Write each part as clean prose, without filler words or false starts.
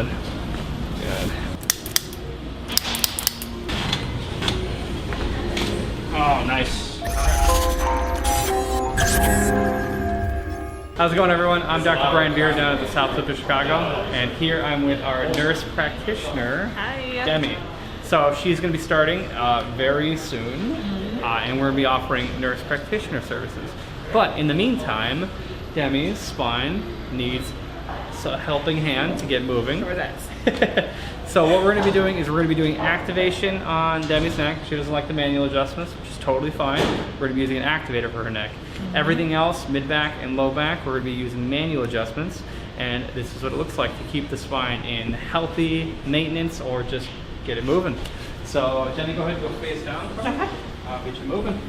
Good. Good. Oh, nice. How's it going, everyone? I'm Dr. Brian Beard down at the South Loop of Chicago, and here I'm with our nurse practitioner, Hi. Demi. So she's going to be starting very soon, and we're going to be offering nurse practitioner services. But in the meantime, Demi's spine needs a helping hand to get moving. Sure does. So what we're going to be doing is we're going to be doing activation on Demi's neck. She doesn't like the manual adjustments, which is totally fine. We're going to be using an activator for her neck. Everything else, mid-back and low-back, we're going to be using manual adjustments. And this is what it looks like to keep the spine in healthy maintenance or just get it moving. So Demi, go ahead and go face down. I'll get you moving.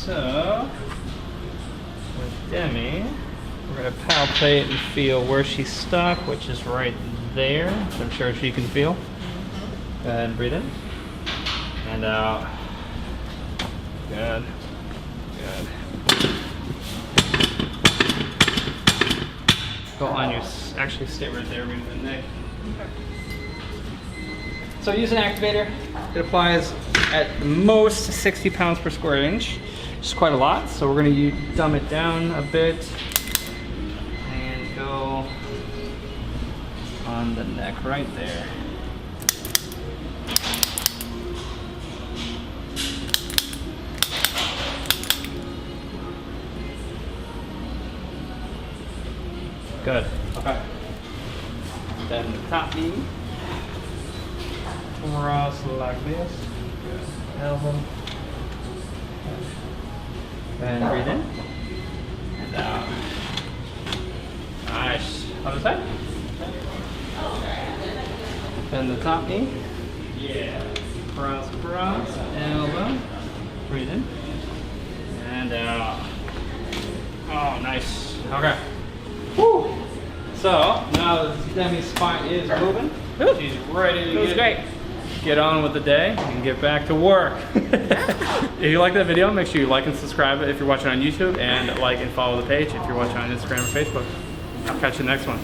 So, with Demi, we're going to palpate and feel where she's stuck, which is right there, so I'm sure she can feel. Go ahead and breathe in and out. Good. Good. Go on your, actually stay right there, maybe the neck. So use an activator. It applies at most 60 pounds per square inch, which is quite a lot. So we're going to dumb it down a bit and go on the neck right there. Good. Okay. Then the top knee. Cross like this. Good. Elbow. And breathe in. And out. Nice. Other side. Bend the top knee. Yeah. Cross, cross. Elbow. Breathe in. And out. Oh, nice. Okay. Woo! So, now that Demi's spine is moving, she's ready to get on with the day and get back to work. If you like that video, make sure you like and subscribe if you're watching on YouTube, and like and follow the page if you're watching on Instagram or Facebook. I'll catch you in the next one.